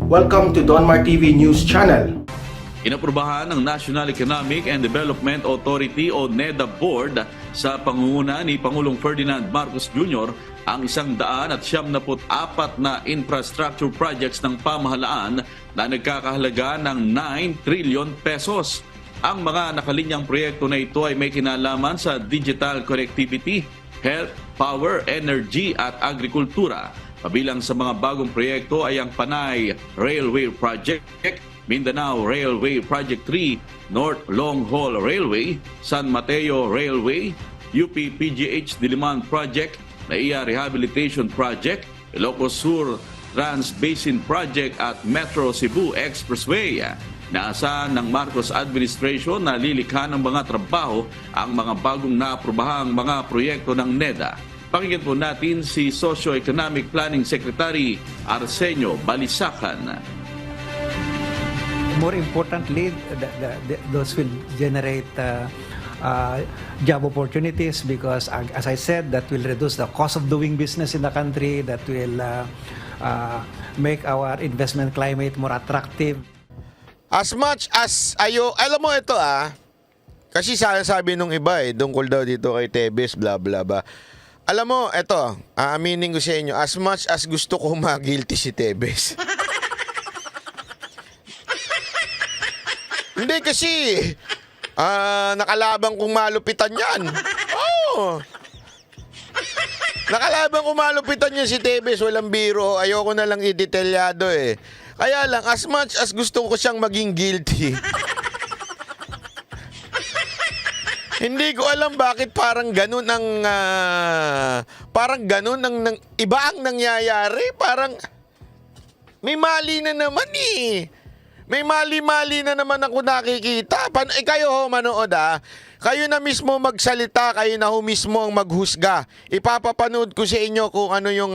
Welcome to Donmar TV News Channel. Inaprubahan ng National Economic and Development Authority o NEDA Board sa pangunguna ni Pangulong Ferdinand Marcos Jr. ang 174 na infrastructure projects ng pamahalaan na nagkakahalaga ng 9 trillion pesos. Ang mga nakalinyang proyekto na ito ay may kinalaman sa digital connectivity, health, power, energy at agrikultura. Kabilang sa mga bagong proyekto ay ang Panay Railway Project, Mindanao Railway Project 3, North Long Haul Railway, San Mateo Railway, UP PGH Diliman Project, NAIA Rehabilitation Project, Ilocos Sur Trans-Basin Project at Metro Cebu Expressway. Naasahan ng Marcos Administration na lilikha ng mga trabaho ang mga bagong naaprobahang mga proyekto ng NEDA. Pakinggan po natin si Socio-Economic Planning Secretary Arsenio Balisacan. More importantly, those will generate job opportunities because, as I said, that will reduce the cost of doing business in the country, that will make our investment climate more attractive. As much as alam mo ito kasi sabi nung iba tungkol daw dito kay Tebes, bla bla bla. Alam mo, ito, aaminin ko sa inyo, as much as gusto ko ma-guilty si Tebes. Hindi kasi, nakalabang kong malupitan yan. Oo. Nakalabang kong malupitan yan si Tebes, walang biro. Ayoko na lang i-detalyado Kaya lang, as much as gusto ko siyang maging guilty, hindi ko alam bakit parang ganun ang iba ang nangyayari. Parang may mali na naman May mali-mali na naman ako nakikita. Kayo ho manood Kayo na mismo magsalita, kayo na ho mismo ang maghusga. Ipapapanood ko sa inyo kung ano yung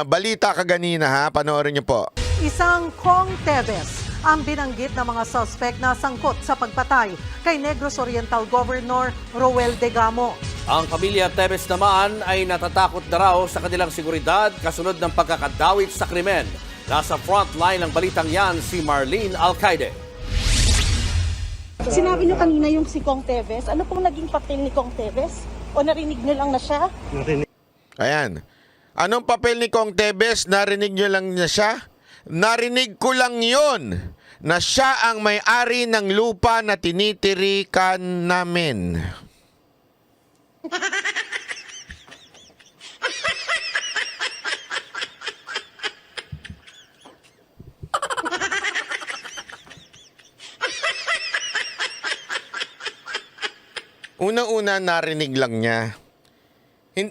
balita kaganina Panoorin niyo po. Isang Kong Tebes ang binanggit ng mga suspect na sangkot sa pagpatay kay Negros Oriental Governor Roel Degamo. Ang pamilya Tebes naman ay natatakot na raw sa kanilang seguridad kasunod ng pagkakadawit sa krimen. Nasa front line ng balitang yan si Marlene Alcaide. Sinabi niyo kanina yung si Kong Tebes. Ano pong naging papel ni Kong Tebes? O narinig niyo lang na siya? Ayan. Anong papel ni Kong Tebes? Narinig niyo lang na siya? Narinig ko lang yon na siya ang may-ari ng lupa na tinitirikan namin. Unang-una, narinig lang niya.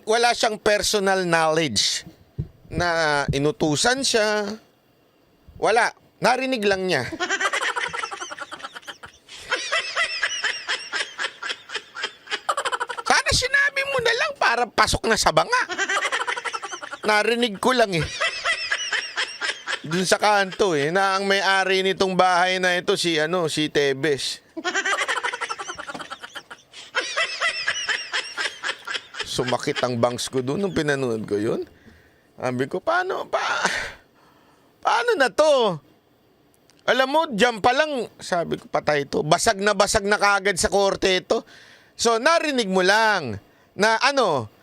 Wala siyang personal knowledge na inutusan siya. Wala. Narinig lang niya. Sana sinabi mo na lang para pasok na sa banga. Narinig ko lang Dun sa kanto na ang may-ari nitong bahay na ito si Tebes. Sumakit ang bangs ko doon nung pinanood ko yun. Sabi ko, paano na to? Alam mo, dyan pa lang, sabi ko, patay to. Basag na kaagad sa korte ito. So, narinig mo lang na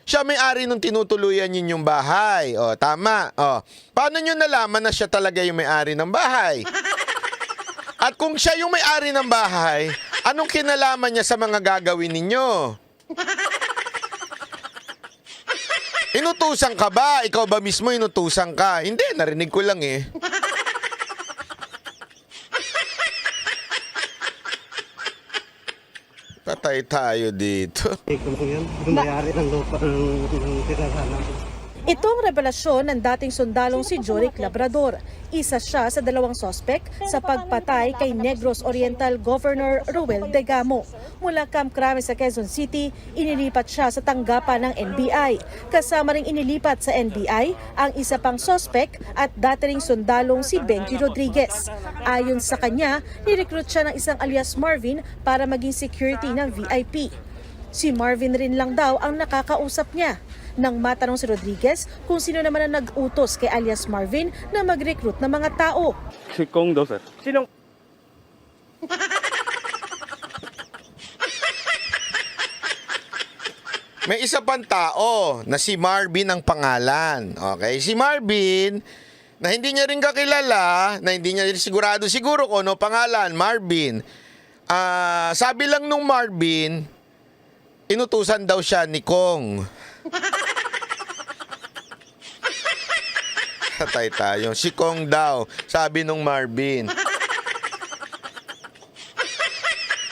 siya may-ari nung tinutuluyan ninyong bahay. O, tama. O, paano nyo nalaman na siya talaga yung may-ari ng bahay? At kung siya yung may-ari ng bahay, anong kinalaman niya sa mga gagawin ninyo? Inutusan ka ba? Ikaw ba mismo inutusan ka? Hindi, narinig ko lang Patay tayo dito. Kung yan, may-ari ng lupa ng tirahan natin. Itong revelasyon ng dating sundalong si Joric Labrador. Isa siya sa dalawang sospek sa pagpatay kay Negros Oriental Governor Roel Degamo. Mula Camp Crame sa Quezon City, inilipat siya sa tanggapan ng NBI. Kasama ring inilipat sa NBI ang isa pang sospek at dating sundalong si Benji Rodriguez. Ayon sa kanya, nirecruit siya ng isang alias Marvin para maging security ng VIP. Si Marvin rin lang daw ang nakakausap niya. Nang matanong si Rodriguez kung sino naman ang nag-utos kay alias Marvin na mag-recruit ng mga tao. Si Kong daw, sir. Sinong? May isa pang tao na si Marvin ang pangalan. Okay? Si Marvin, na hindi niya rin kakilala, na hindi niya rin siguro kung ano pangalan, Marvin. Sabi lang nung Marvin, inutusan daw siya ni Kong. Patay tayo. Si Kong daw, sabi nung Marvin.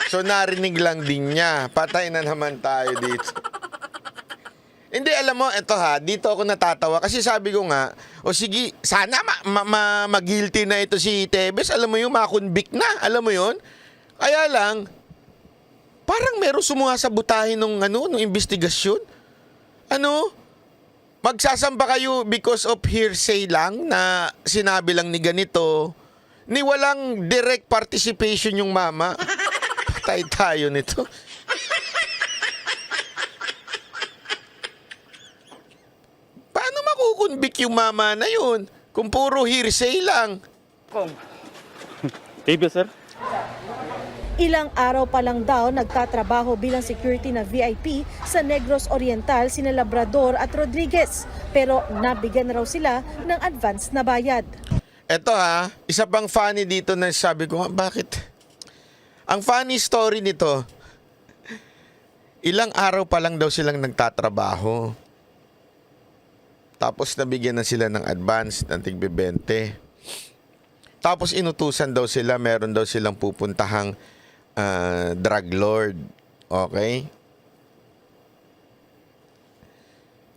So narinig lang din niya. Patay na naman tayo dito. Hindi, alam mo, eto ha, dito ako natatawa kasi sabi ko nga, o sige, sana mag-guilty na ito si Tevez, alam mo yun, makonvict na, alam mo yun? Kaya lang, parang meron sumasabotahin nung investigasyon. Magsasamba kayo because of hearsay lang na sinabi lang ni ganito, ni walang direct participation yung mama. Patay tayo nito. Paano makukonvict yung mama na yun kung puro hearsay lang? Kong. TV, sir. Ilang araw pa lang daw nagtatrabaho bilang security na VIP sa Negros Oriental sina Labrador at Rodriguez. Pero nabigyan raw sila ng advance na bayad. Eto ha, isa pang funny dito na sabi ko, bakit? Ang funny story nito, ilang araw pa lang daw silang nagtatrabaho. Tapos nabigyan na sila ng advance ng tig-20. Tapos inutusan daw sila, meron daw silang pupuntahang drug lord. Okay?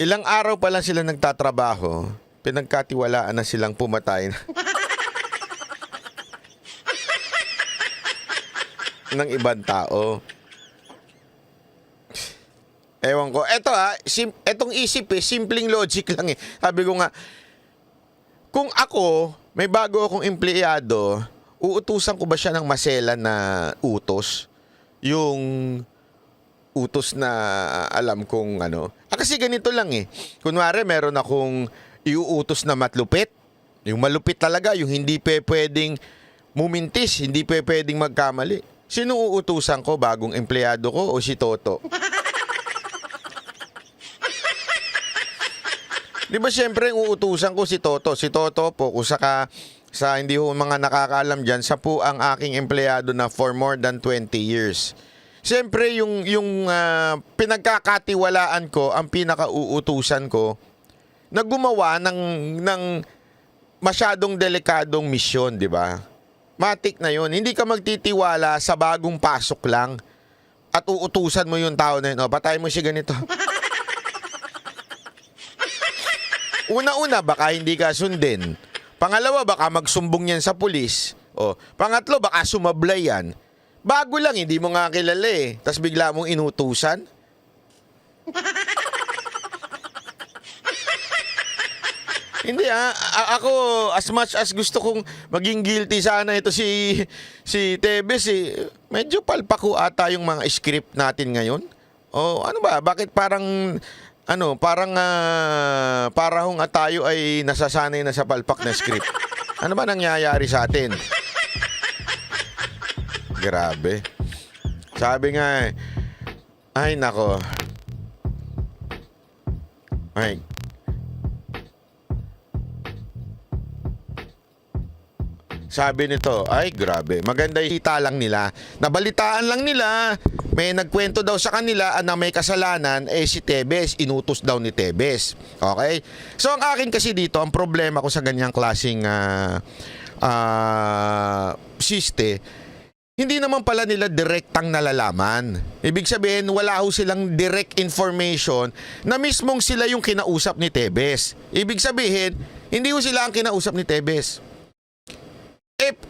Ilang araw pa lang sila nagtatrabaho, pinagkatiwalaan na silang pumatay ng ibang tao. Ewan ko. Eto etong isip simpleng logic lang eh. Sabi ko nga, kung ako, may bago akong empleyado, uutusan ko ba siya ng maselan na utos? Yung utos na alam kong kasi ganito lang eh. Kunwari, meron akong iuutos na matlupit. Yung malupit talaga, yung hindi pwedeng mumintis, hindi pwedeng magkamali. Sino uutusan ko? Bagong empleyado ko o si Toto? Di ba siyempre uutusan ko si Toto? Si Toto po, kung sa hindi ho mga nakakaalam dyan, sa po ang aking empleyado na for more than 20 years. Siyempre yung pinagkakatiwalaan ko, ang pinakauutusan ko, na gumawa ng masyadong delikadong misyon, di ba? Matik na yun. Hindi ka magtitiwala sa bagong pasok lang at uutusan mo yung tao na yun. Patay mo siya ganito. Una-una, baka hindi ka sundin. Pangalawa, baka magsumbong yan sa pulis. Pangatlo, baka sumablay yan. Bago lang, hindi mo nga kilala eh. Tapos bigla mong inutusan. Hindi ako, as much as gusto kong maging guilty sana ito si Tevez eh. Medyo palpako ata yung mga script natin ngayon. Ano ba? Bakit parang parang tayo ay nasasanay na sa palpak na script. Ano ba nangyayari sa atin? Grabe. Sabi nga ay nako. Ay. Sabi nito, ay grabe, maganda yung hita lang nila. Nabalitaan lang nila, may nagkwento daw sa kanila na may kasalanan, si Tevez, inutos daw ni Tevez. Okay? So ang akin kasi dito, ang problema ko sa ganyang klaseng siste, hindi naman pala nila direktang nalalaman. Ibig sabihin, wala ho silang direct information na mismong sila yung kinausap ni Tevez. Ibig sabihin, hindi ho sila ang kinausap ni Tevez.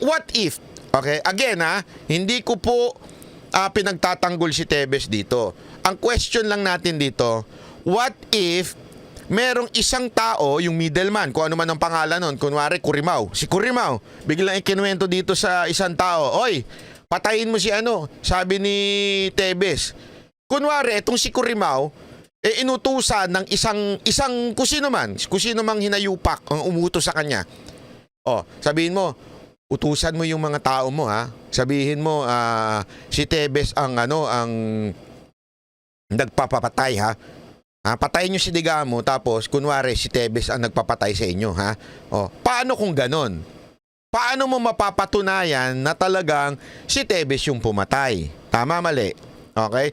What if? Okay, again hindi ko po pinagtatanggol si Tevez dito. Ang question lang natin dito, what if merong isang tao, yung middleman, kung ano man ang pangalan nun, kunwari Kurimao, si Kurimao, biglang ikinuwento dito sa isang tao, oy, patayin mo si sabi ni Tevez. kunwari, itong si Curimaw, inutusan ng isang kusino mang hinayupak ang umutos sa kanya. Sabihin mo, utusan mo yung mga tao mo, ha? Sabihin mo, si Tebes ang nagpapatay, ha? Patayin nyo si Digamo, tapos kunwari si Tebes ang nagpapatay sa inyo, ha? Paano kung ganon? Paano mo mapapatunayan na talagang si Tebes yung pumatay? Tama, mali? Okay?